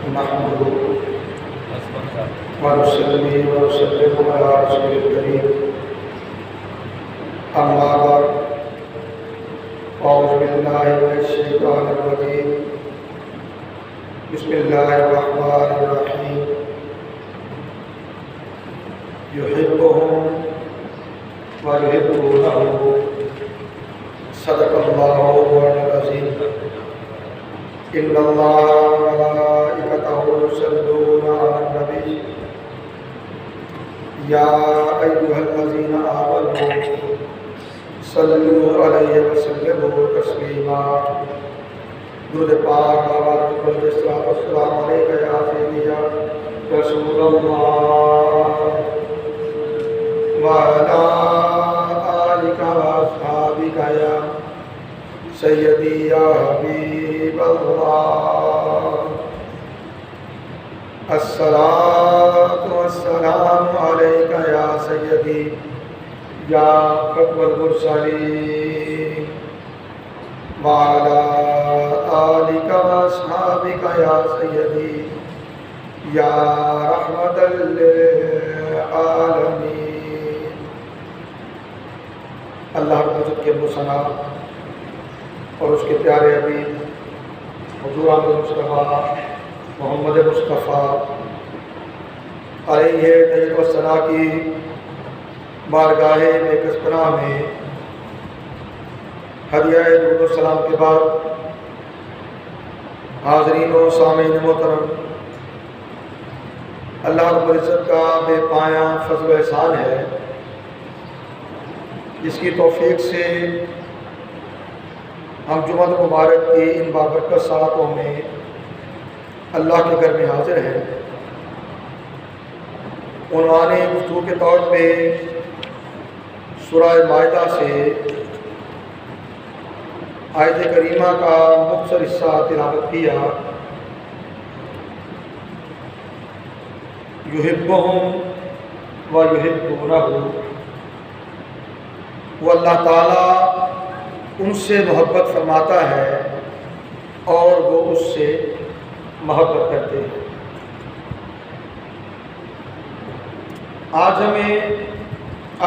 نحمده ونصلي ونسلم على رسول الكريم أما بعد أعوذ بالله من الشيطان الرجيم بسم الله الرحمن الرحيم يحبهم ويحبونه صدق الله العظيم إن الله وملائكته يصلون على النبي يا أيها الذين آمنوا صلوا عليه وسلموا تسليما درود پاک بابا السلام علیکہ یا سیدی یا رسول اللہ وعلى آلك وأصحابك يا سيدي يا حبيب الله الصلاة والسلام عليك يا سيدي يا قطب المرسلين وعلى آلك وأصحابك يا سيدي يا رحمة للعالمين اللہ رب العزت کے ثنا اور اس کے پیارے حبیب حضور احمد مصطفیٰ محمد مصطفیٰ علیہ تحیت و ثنا کی بارگاہ بے کس پناہ میں ہدیہ درود و سلام کے بعد حاضرین و سامعین محترم، اللہ رب العزت کا بے پایاں فضل و احسان ہے جس کی توفیق سے ہم جمعہ مبارک کی ان بابرکت ساعتوں میں اللہ کے گھر میں حاضر ہیں۔ عنوان گفتگو کے طور پہ سورہ مائدہ سے آیت کریمہ کا مختصر حصہ تلاوت کیا۔ یحبہم و یحبونہ، وہ اللہ تعالیٰ ان سے محبت فرماتا ہے اور وہ اس سے محبت کرتے ہیں۔ آج ہمیں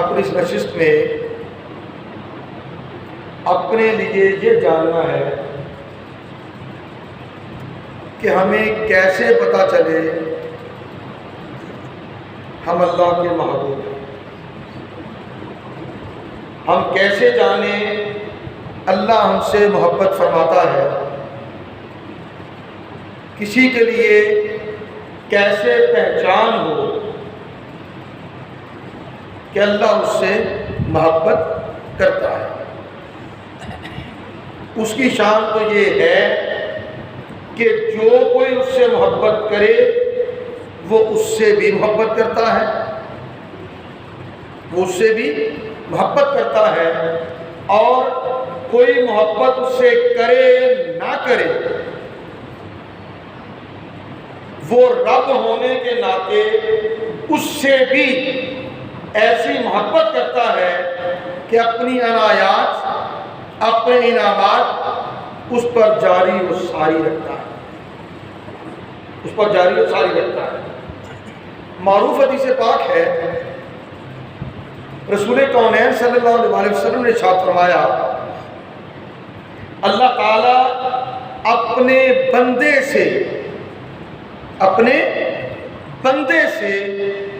اپنی اس نشست میں اپنے لیے یہ جاننا ہے کہ ہمیں کیسے پتہ چلے ہم اللہ کے محبوب ہیں، ہم کیسے جانیں اللہ ہم سے محبت فرماتا ہے، کسی کے لیے کیسے پہچان ہو کہ اللہ اس سے محبت کرتا ہے۔ اس کی شان تو یہ ہے کہ جو کوئی اس سے محبت کرے وہ اس سے بھی محبت کرتا ہے، وہ اس سے بھی محبت کرتا ہے، اور کوئی محبت اس سے کرے نہ کرے وہ رب ہونے کے ناطے اس سے بھی ایسی محبت کرتا ہے کہ اپنی عنایات، اپنے انعامات اس پر جاری و ساری رکھتا ہے، اس پر جاری و ساری رکھتا ہے۔ معروف حدیث پاک ہے، رسول کونین صلی اللہ علیہ وسلم نے ارشاد فرمایا، اللہ تعالیٰ اپنے بندے سے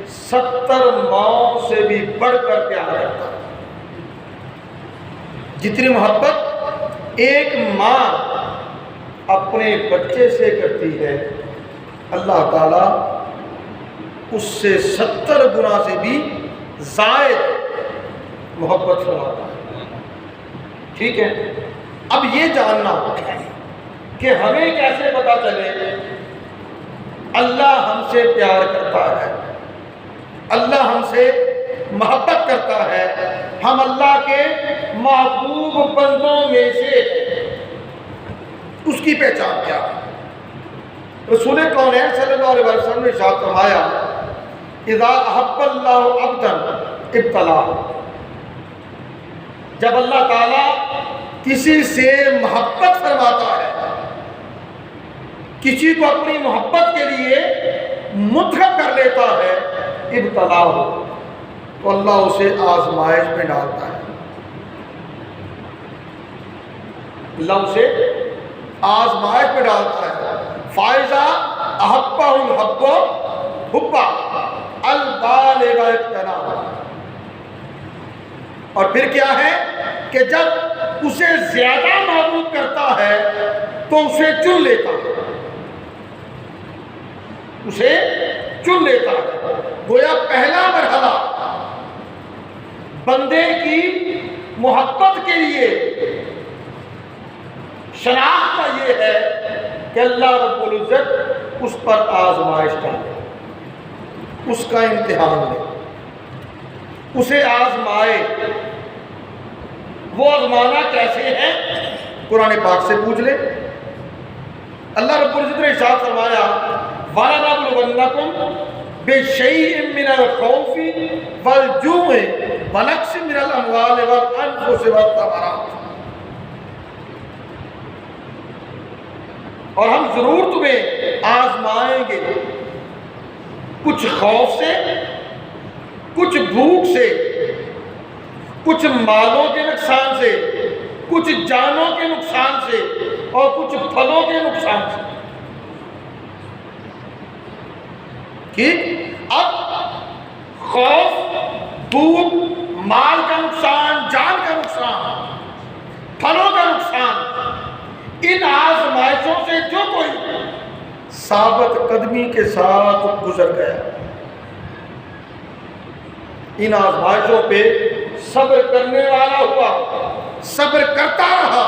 70 ماؤں سے بھی بڑھ کر پیار کرتا ہے۔ جتنی محبت ایک ماں اپنے بچے سے کرتی ہے، اللہ تعالیٰ اس سے 70 گنا سے بھی زائد محبت فرماتا ہے۔ ٹھیک ہے، اب یہ جاننا کہ ہمیں کیسے پتہ چلے اللہ ہم سے پیار کرتا ہے، اللہ ہم سے محبت کرتا ہے، ہم اللہ کے محبوب بندوں میں سے، اس کی پہچان کیا ہے؟ رسول کونین صلی اللہ علیہ وسلم نے ارشاد فرمایا، اذا احب اللہ عبدا ابتلاہ، جب اللہ تعالیٰ کسی سے محبت فرماتا ہے، کسی کو اپنی محبت کے لیے منتخب کر لیتا ہے ابتلا ہو تو اللہ اسے آزمائش میں ڈالتا ہے، اللہ اسے آزمائش میں ڈالتا ہے۔ فائزہ احبہ الحب حبا البالغ اقتناء، اور پھر کیا ہے کہ جب اسے زیادہ محبوب کرتا ہے تو اسے چن لیتا ہے، اسے چن لیتا ہے۔ گویا پہلا مرحلہ بندے کی محبت کے لیے شناخت کا یہ ہے کہ اللہ رب العزت اس پر آزمائش ڈالے، اس کا امتحان لے، اسے آزمائے۔ وہ آزمانا کیسے ہے؟ قرآن پاک سے پوچھ لے۔ اللہ رب العزت نے ارشاد فرمایا وَلَنَبْلُوَنَّكُمْ بِشَيْءٍ مِّنَ الْخَوْفِ وَالْجُوعِ وَنَقْصٍ مِّنَ الْأَمْوَالِ وَالْأَنفُسِ وَالثَّمَرَاتِ، اور ہم ضرور تمہیں آزمائیں گے، کچھ خوف سے، کچھ بھوک سے، کچھ مالوں کے نقصان سے، کچھ جانوں کے نقصان سے، اور کچھ پھلوں کے نقصان سے۔ ٹھیک؟ اب خوف، بھوک، مال کا نقصان، جان کا نقصان، پھلوں کا نقصان، ان آزمائشوں سے جو کوئی ثابت قدمی کے ساتھ گزر گیا، ان آزمائشوں پہ صبر کرنے والا ہوا، صبر کرتا رہا،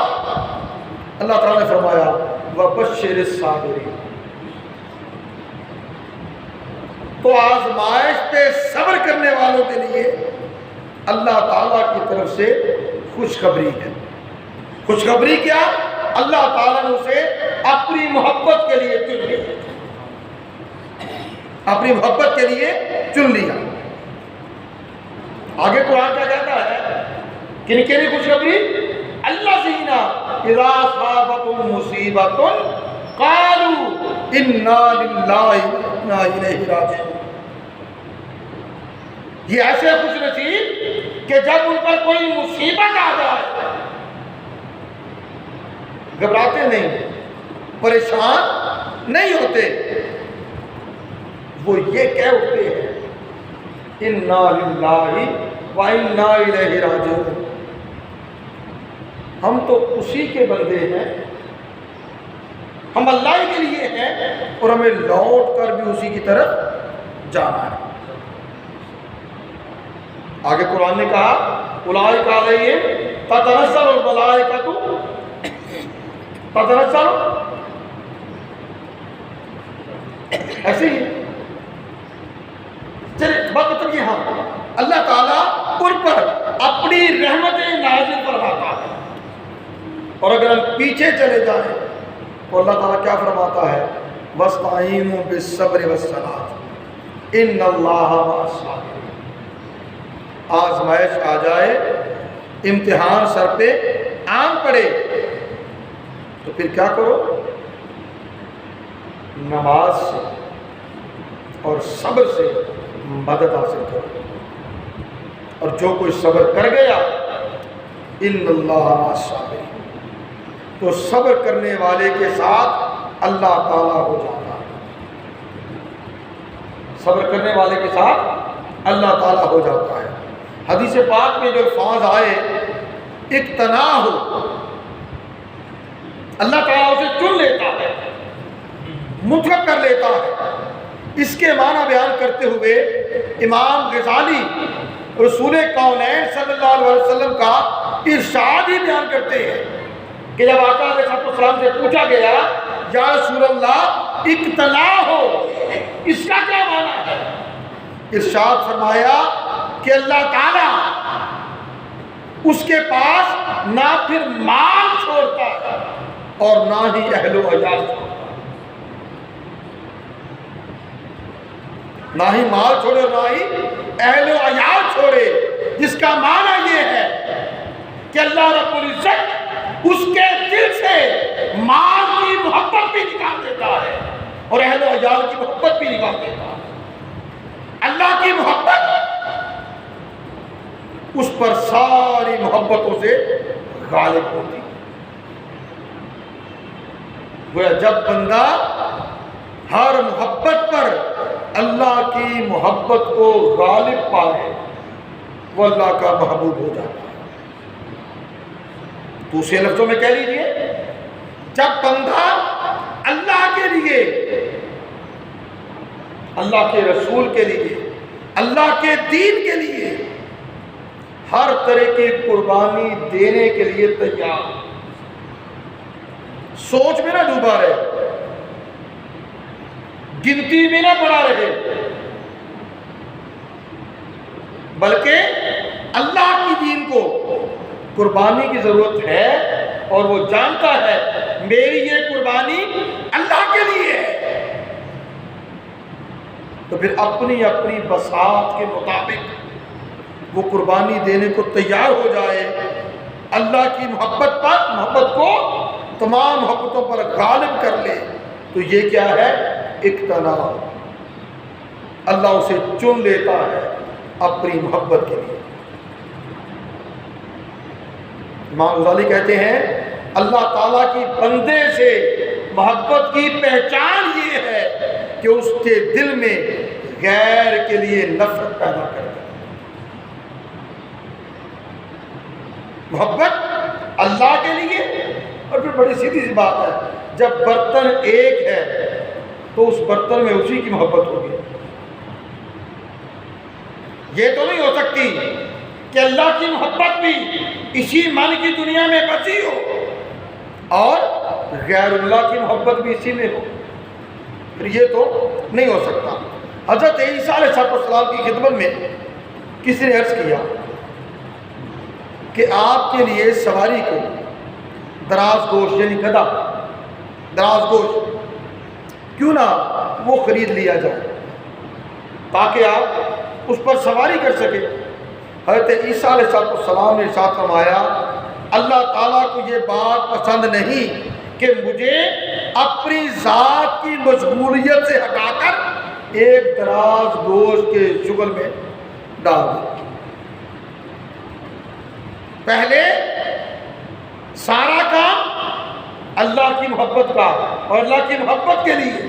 اللہ تعالیٰ نے فرمایا وَبَشِّرِ الصَّابِرِينَ، تو آزمائش پہ صبر کرنے والوں کے لیے اللہ تعالیٰ کی طرف سے خوشخبری ہے۔ خوشخبری کیا؟ اللہ تعالیٰ نے اسے اپنی محبت کے لیے چن لیا، اپنی محبت کے لیے چن لیا۔ آگے قرآن کیا کہتا ہے؟ کن کے لیے خوشخبری؟ الذین اذا اصابتهم مصیبۃ قالوا انا للہ وانا الیہ راجعون، یہ ایسے خوش نصیب کہ جب ان پر کوئی مصیبت آ جائے گھبراتے نہیں، پریشان نہیں ہوتے، وہ یہ کہہ اٹھتے ہیں انا للہ وانا الیہ راجعون، ہم تو اسی کے بندے ہیں، ہم اللہ ہی کے لیے ہیں، اور ہمیں لوٹ کر بھی اسی کی طرف جانا ہے۔ آگے قرآن نے کہا اولئک علیہم تتنزل الملائکۃ، تتنزل ایسے ہی چلے مطلب یہ، ہاں اللہ تعالیٰ ان پر اپنی رحمتیں نازل فرماتا ہے، اور اگر ہم پیچھے چلے جائیں تو اللہ تعالیٰ کیا فرماتا ہے وَاسْتَعِینُوا بِالصَّبْرِ وَالصَّلَاةِ إِنَّ اللَّهَ مَعَ الصَّابِرِينَ۔ آزمائش آ جائے، امتحان سر پہ آن پڑے تو پھر کیا کرو؟ نماز سے اور صبر سے مدد حاصل کرو، اور جو کوئی صبر کر گیا ان اللہ مع الصابرین، تو صبر کرنے والے کے ساتھ اللہ تعالیٰ ہو جاتا ہے، صبر کرنے والے کے ساتھ اللہ تعالیٰ ہو جاتا ہے۔ حدیث پاک میں جو الفاظ آئے اقتنا ہو، اللہ تعالیٰ اسے چن لیتا ہے، منتخب کر لیتا ہے، اس کے معنی بیان کرتے ہوئے امام غزالی رسول کونین صلی اللہ علیہ وسلم کا ارشاد ہی بیان کرتے ہیں کہ جب آقا علیہ السلام سے پوچھا گیا یا رسول اللہ اقتنا ہو اس کا کیا معنی ہے، ارشاد فرمایا کہ اللہ تعالیٰ اس کے پاس نہ پھر مال چھوڑتا ہے اور نہ ہی اہل و عیال چھوڑتا، نہ ہی مال چھوڑے اور نہ ہی اہل و عیال چھوڑے، جس کا معنی یہ ہے کہ اللہ رب العزت اس کے دل سے مال کی محبت بھی نکال دیتا ہے، اس پر ساری محبتوں سے غالب ہوتی ہے۔ گویا جب بندہ ہر محبت پر اللہ کی محبت کو غالب پائے وہ اللہ کا محبوب ہو جاتا ہے۔ دوسرے لفظوں میں کہہ لیجیے، جب بندہ اللہ کے لیے، اللہ کے رسول کے لیے، اللہ کے دین کے لیے ہر طرح کی قربانی دینے کے لیے تیار، سوچ میں نہ ڈوبا رہے، گنتی میں نہ پڑا رہے، بلکہ اللہ کی دین کو قربانی کی ضرورت ہے اور وہ جانتا ہے میری یہ قربانی اللہ کے لیے ہے، تو پھر اپنی اپنی بساط کے مطابق وہ قربانی دینے کو تیار ہو جائے، اللہ کی محبت کو تمام محبتوں پر غالب کر لے، تو یہ کیا ہے؟ اقتناع۔ اللہ اسے چن لیتا ہے اپنی محبت کے لیے۔ امام غزالی کہتے ہیں اللہ تعالیٰ کی بندے سے محبت کی پہچان یہ ہے کہ اس کے دل میں غیر کے لیے نفرت پیدا کر دے۔ محبت اللہ کے لیے، اور پھر بڑی سیدھی سی بات ہے، جب برتن ایک ہے تو اس برتن میں اسی کی محبت ہوگی۔ یہ تو نہیں ہو سکتی کہ اللہ کی محبت بھی اسی من کی دنیا میں بسی ہو اور غیر اللہ کی محبت بھی اسی میں ہو، پھر یہ تو نہیں ہو سکتا۔ حضرت عیسیٰ علیہ السلام کی خدمت میں کسی نے عرض کیا کہ آپ کے لیے سواری کو دراز گوشت یعنی گدھا، دراز گوشت کیوں نہ وہ خرید لیا جائے تاکہ آپ اس پر سواری کر سکیں۔ حضرت عیسیٰ علیہ السلام نے ارشاد فرمایا اللہ تعالیٰ کو یہ بات پسند نہیں کہ مجھے اپنی ذات کی مشغولیت سے ہٹا کر ایک دراز گوشت کے شغل میں ڈال دے۔ پہلے سارا کام اللہ کی محبت کا اور اللہ کی محبت کے لیے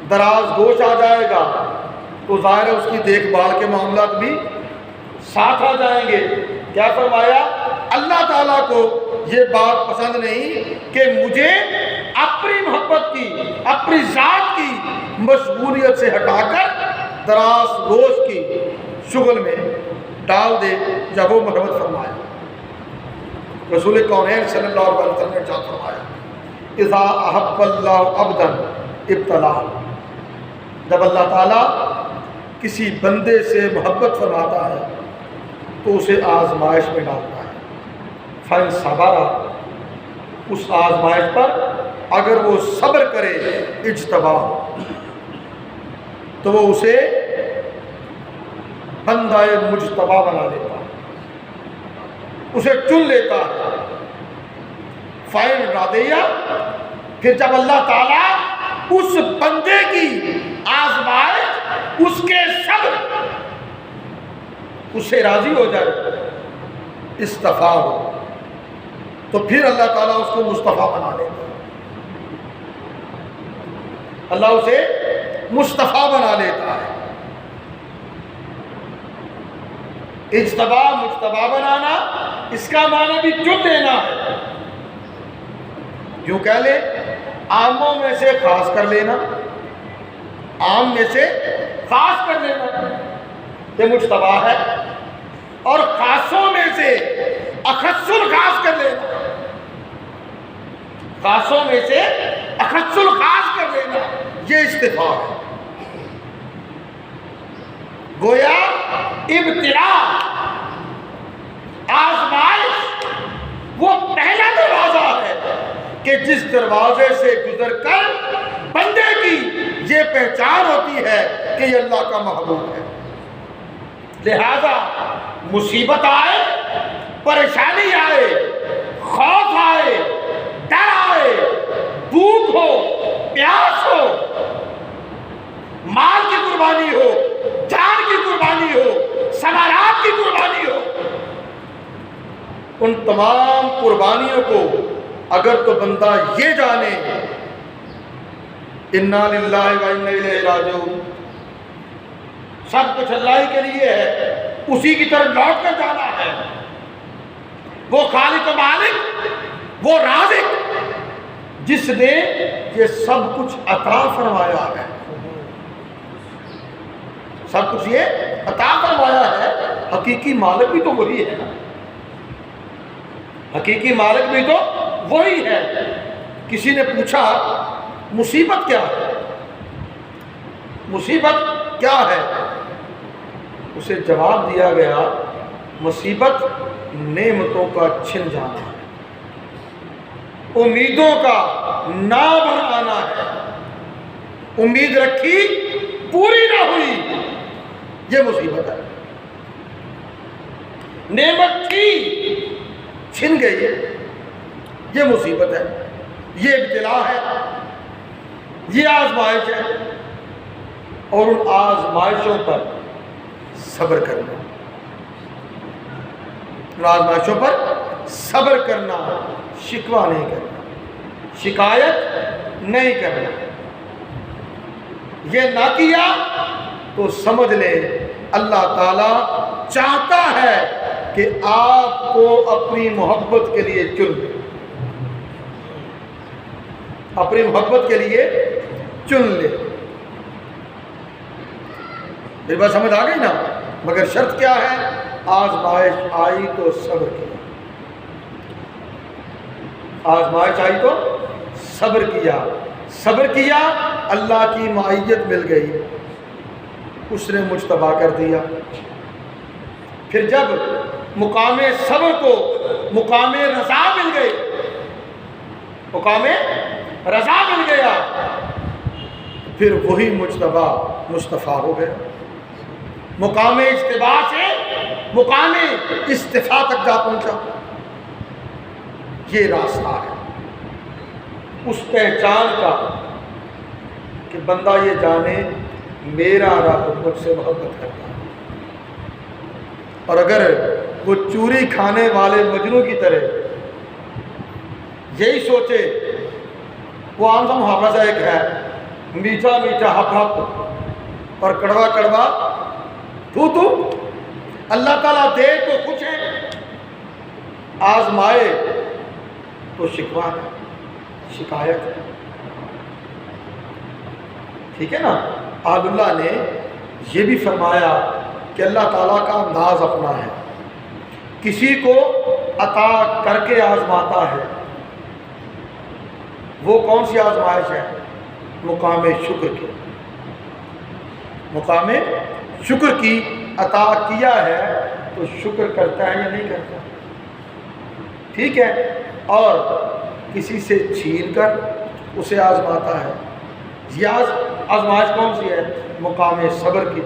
دراز گوشت آ جائے گا تو ظاہر ہے اس کی دیکھ بھال کے معاملات بھی ساتھ آ جائیں گے۔ کیا فرمایا؟ اللہ تعالیٰ کو یہ بات پسند نہیں کہ مجھے اپنی محبت کی، اپنی ذات کی مشغولیت سے ہٹا کر دراز گوشت کی شغل میں ڈال دے جب وہ محبت فرمایا۔ رسول کونین صلی اللہ علیہ وسلم نے ارشاد فرمایا اذا احب اللہ عبدا ابتلاہ، جب اللہ تعالیٰ کسی بندے سے محبت فرماتا ہے تو اسے آزمائش میں ڈالتا ہے۔ فَإِنْ صَبَرَ، اس آزمائش پر اگر وہ صبر کرے اجتباہ، تو وہ اسے بندہ مجتبی بنا لیتا ہے، اسے چن لیتا ہے۔ فَإِنْ رَضِيَ، پھر جب اللہ تعالیٰ اس بندے کی آزمائش، اس کے صبر، اس سے راضی ہو جائے، استفا ہو، تو پھر اللہ تعالیٰ اس کو مصطفیٰ بنا لیتا ہے، اللہ اسے مصطفیٰ بنا لیتا ہے۔ اجتبا مجتبا بنانا اس کا معنی بھی چن لینا ہے، یوں کہہ لے عاموں میں سے خاص کر لینا، عام میں سے خاص کر لینا یہ مجتبا ہے، اور خاصوں میں سے اخص الخاص کر لینا، خاصوں میں سے اخص الخاص کر لینا یہ استفاء ہے۔ گویا ابتلا، آزمائش وہ پہلا دروازہ ہے کہ جس دروازے سے گزر کر بندے کی یہ پہچان ہوتی ہے کہ یہ اللہ کا محبوب ہے۔ لہذا مصیبت آئے، پریشانی آئے، خوف آئے، ڈر آئے، بھوک ہو، پیاس ہو، مال کی قربانی ہو، جان کی قربانی ہو، ثمرات کی قربانی ہو، ان تمام قربانیوں کو اگر تو بندہ یہ جانے انا للہ و انا الیہ راجعون، سب کچھ اللہ ہی کے لیے ہے، اسی کی طرف لوٹ کر جانا ہے، وہ خالق و مالک، وہ رازق جس نے یہ سب کچھ عطا فرمایا ہے، سب کچھ یہ عطا فرمایا ہے، حقیقی مالک بھی تو وہی ہے نا، حقیقی مالک بھی تو وہی ہے۔ کسی نے پوچھا مصیبت کیا ہے، مصیبت کیا ہے؟ اسے جواب دیا گیا مصیبت نعمتوں کا چھن جانا ہے، امیدوں کا نہ بھر آنا ہے، امید رکھی پوری نہ ہوئی، یہ مصیبت ہے۔ نعمت تھی چھن گئی، یہ مصیبت ہے، یہ ابتلا ہے، یہ آزمائش ہے، اور ان آزمائشوں پر صبر کرنا، ان آزمائشوں پر صبر کرنا، شکوہ نہیں کرنا، شکایت نہیں کرنا۔ یہ نہ کیا تو سمجھ لے اللہ تعالیٰ چاہتا ہے کہ آپ کو اپنی محبت کے لیے چن لے، اپنی محبت کے لیے چن لے۔ میری بات سمجھ آ گئی نا؟ مگر شرط کیا ہے؟ آزمائش آئی تو صبر کیا، آزمائش آئی تو صبر کیا، صبر کیا، اللہ کی معیت مل گئی، اس نے مجتبی کر دیا۔ پھر جب مقام صبر کو مقام رضا مل گئی، مقام رضا مل گیا، پھر وہی مجتبی مصطفیٰ ہو گیا، مقام اجتباء سے مقام اصطفاء تک جا پہنچا۔ یہ راستہ ہے اس پہچان کا کہ بندہ یہ جانے میرا رب مجھ سے محبت کرتا ہے، اور اگر وہ چوری کھانے والے مجنوں کی طرح یہی سوچے، وہ عام سا محاورہ سا ایک ہے، میٹھا میٹھا ہپ ہپ اور کڑوا کڑوا تو اللہ تعالیٰ دے تو کچھ ہے، آزمائے تو شکوہ ہے، شکایت ہے، ٹھیک ہے نا؟ آل اللہ نے یہ بھی فرمایا کہ اللہ تعالیٰ کا انداز اپنا ہے، کسی کو عطا کر کے آزماتا ہے۔ وہ کون سی آزمائش ہے؟ مقام شکر کی، مقام شکر کی عطا کیا ہے تو شکر کرتا ہے یا نہیں کرتا؟ ٹھیک ہے، اور کسی سے چھین کر اسے آزماتا ہے، یہ آزمائش کون سی ہے؟ مقام صبر کی۔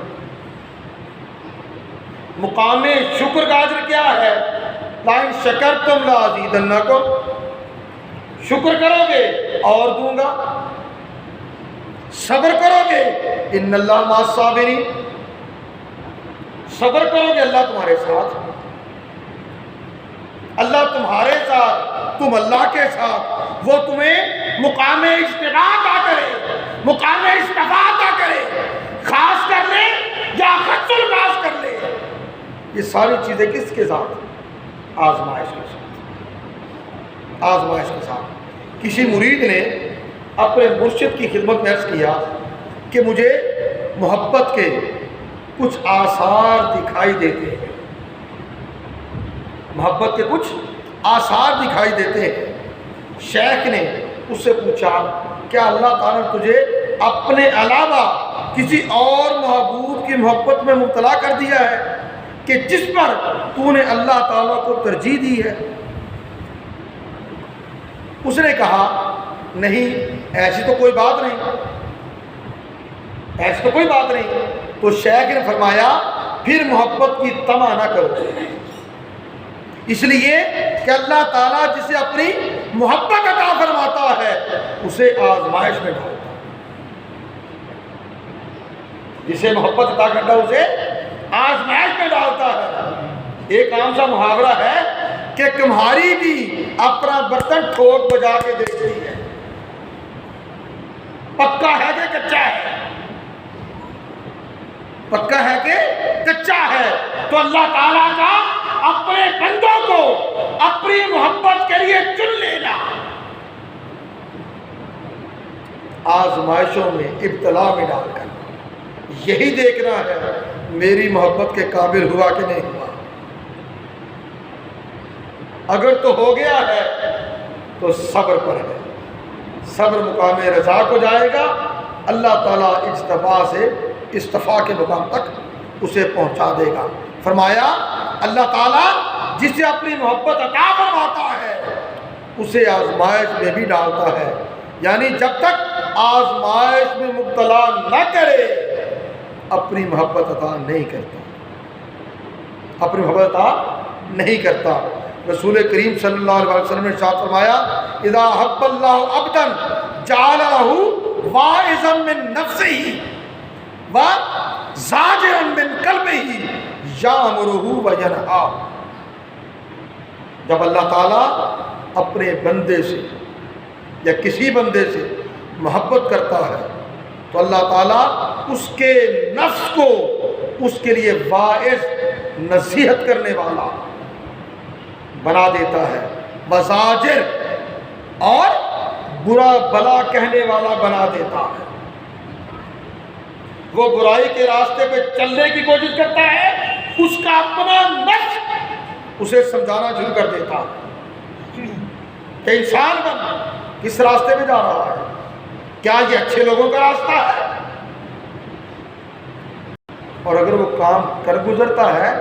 مقام شکر کا اجر کیا ہے؟ لَئِن شَكَرْتُمْ لَأَزِيدَنَّكُمْ، شکر کرو گے اور دوں گا، صبر کرو گے ان اللہ مع الصابرین، صبر کرو گے اللہ تمہارے ساتھ، اللہ تمہارے ساتھ، تم اللہ کے ساتھ، وہ تمہیں مقام اجتباء عطا کرے، مقام اصطفاء عطا کرے، خاص کر لے یا خاص الخاص کر لے۔ یہ ساری چیزیں کس کے ساتھ؟ آزمائش کے ساتھ، آزمائش کے ساتھ۔ کسی مرید نے اپنے مرشد کی خدمت میں عرض کیا کہ مجھے محبت کے کچھ آثار دکھائی دیتے ہیں، محبت کے کچھ آثار دکھائی دیتے ہیں۔ شیخ نے اس سے پوچھا کیا اللہ تعالیٰ نے تجھے اپنے علاوہ کسی اور محبوب کی محبت میں مبتلا کر دیا ہے کہ جس پر تو نے اللہ تعالیٰ کو ترجیح دی ہے؟ اس نے کہا نہیں، ایسی تو کوئی بات نہیں، ایسی تو کوئی بات نہیں۔ تو شیخ نے فرمایا پھر محبت کی طمع نہ کرو، اس لیے کہ اللہ تعالیٰ جسے اپنی محبت عطا فرماتا ہے اسے آزمائش میں ڈالتا ہے، جسے محبت عطا کرتا ہے اسے آزمائش میں ڈالتا ہے۔ ایک عام سا محاورہ ہے کہ کمہاری بھی اپنا برتن ٹھوک بجا کے دیکھتی ہے، پکا ہے کہ کچا ہے، پکا ہے کہ کچا ہے۔ تو اللہ تعالیٰ کا اپنے بندوں کو اپنی محبت کے لیے چن لینا، آزمائشوں میں ابتلا میں ڈال کر یہی دیکھنا ہے میری محبت کے قابل ہوا کہ نہیں ہوا۔ اگر تو ہو گیا ہے تو صبر پر ہے، صبر مقام رضا کو جائے گا، اللہ تعالیٰ اجتبا سے استفا کے مقام تک اسے پہنچا دے گا۔ فرمایا اللہ تعالیٰ جسے اپنی محبت عطا فرماتا ہے اسے آزمائش میں بھی ڈالتا ہے، یعنی جب تک آزمائش میں مبتلا نہ کرے اپنی محبت عطا نہیں کرتا، اپنی محبت عطا نہیں کرتا۔ رسول کریم صلی اللہ علیہ وسلم نے ارشاد فرمایا اذا حب اللہ عبدا جعل له واعظا من نفسه وزاجرا من قلبه یامرہ وینہا۔ جب اللہ تعالیٰ اپنے بندے سے یا کسی بندے سے محبت کرتا ہے تو اللہ تعالیٰ اس کے نفس کو اس کے لیے واعظ، نصیحت کرنے والا بنا دیتا ہے، وزاجر اور برا بلا کہنے والا بنا دیتا ہے۔ وہ برائی کے راستے پہ چلنے کی کوشش کرتا ہے، اس کا اپنا نفس اسے سمجھانا شروع کر دیتا ہے کہ انسان بن کس راستے پہ جا رہا ہے، کیا یہ اچھے لوگوں کا راستہ ہے؟ اور اگر وہ کام کر گزرتا ہے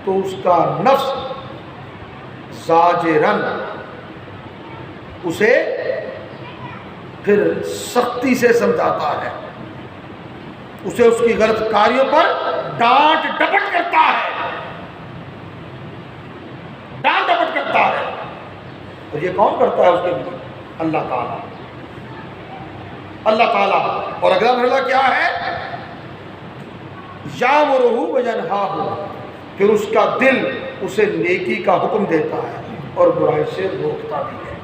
تو اس کا نفس زاجرن اسے پھر سختی سے سمجھاتا ہے، اسے اس کی غلط کاریوں پر ڈانٹ ڈپٹ کرتا ہے، ڈانٹ ڈپٹ کرتا ہے۔ اور یہ کون کرتا ہے اس کے لیے؟ اللہ تعالیٰ، اللہ تعالیٰ۔ اور اگلا مرحلہ کیا ہے؟ یامرہ وینہا، پھر اس کا دل اسے نیکی کا حکم دیتا ہے اور برائی سے روکتا بھی ہے۔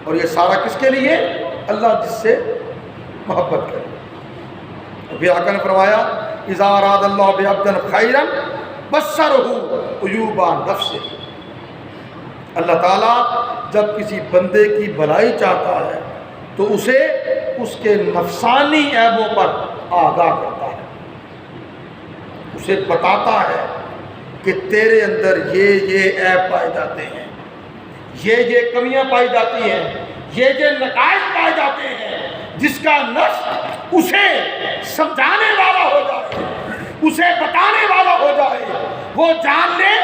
اور یہ سارا کس کے لیے؟ اللہ جس سے محبت کرے۔ ابھی آقا نے فرمایا اذا اراد اللہ بعبد خیرا بصرہ عیوب نفسہ۔ اللہ تعالیٰ جب کسی بندے کی بھلائی چاہتا ہے تو اسے اس کے نفسانی عیبوں پر آگاہ کرتا ہے، اسے بتاتا ہے کہ تیرے اندر یہ عیب پائے جاتے ہیں، یہ کمیاں پائی جاتی ہیں، یہ نقائص پائے جاتے ہیں، جس کا نفس اسے سمجھانے والا ہو جائے، اسے بتانے والا ہو جائے، وہ جان لے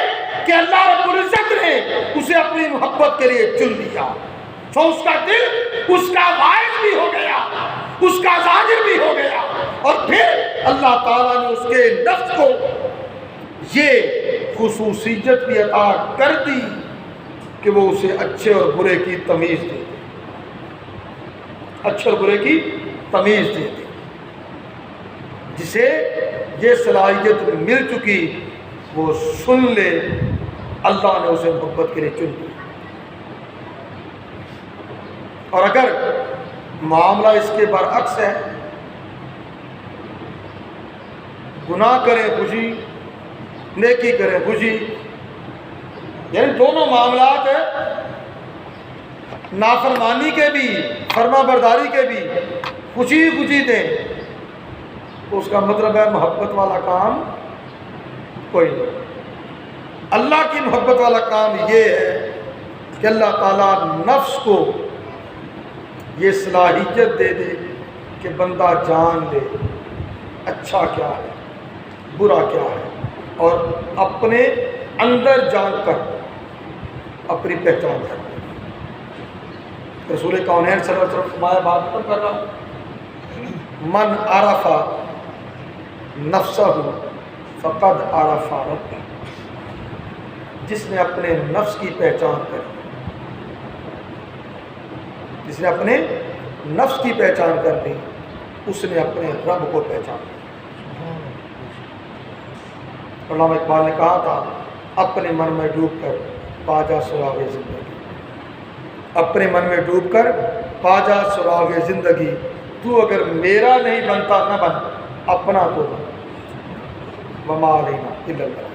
کہ اللہ رب العزت نے اسے اپنی محبت کے لیے چن لیا، تو اس کا دل اس کا واعظ بھی ہو گیا، اس کا زاجر بھی ہو گیا، اور پھر اللہ تعالیٰ نے اس کے نفس کو یہ خصوصیت بھی عطا کر دی کہ وہ اسے اچھے اور برے کی تمیز دے دے، اچھے اور برے کی تمیز دے دے۔ جسے یہ صلاحیت مل چکی وہ سن لے، اللہ نے اسے محبت کے لیے چن لیا۔ اور اگر معاملہ اس کے برعکس ہے، گناہ کریں خوشی، نیکی کریں خوشی، یعنی دونوں معاملات ہیں، نافرمانی کے بھی فرما برداری کے بھی خوشی خوشی دیں، تو اس کا مطلب ہے محبت والا کام کوئی نہیں۔ اللہ کی محبت والا کام یہ ہے کہ اللہ تعالیٰ نفس کو یہ صلاحیت دے دے کہ بندہ جان لے اچھا کیا ہے، برا کیا ہے، اور اپنے اندر جان کر اپنی پہچان کر۔ رسول کونین صلی اللہ علیہ وسلم فرمایا، بات ختم کر رہا ہوں، من عرف نفسہ فقد عرف ربہ، جس نے اپنے نفس کی پہچان کری، جس نے اپنے نفس کی پہچان کر لی، اس نے اپنے رب کو پہچان لی۔ علامہ اقبال نے کہا تھا، اپنے من میں ڈوب کر پا جا سراغ زندگی، اپنے من میں ڈوب کر پا جا سراغ زندگی، تو اگر میرا نہیں بنتا نہ بن، اپنا تو بن، وما علینا الا البلاغ۔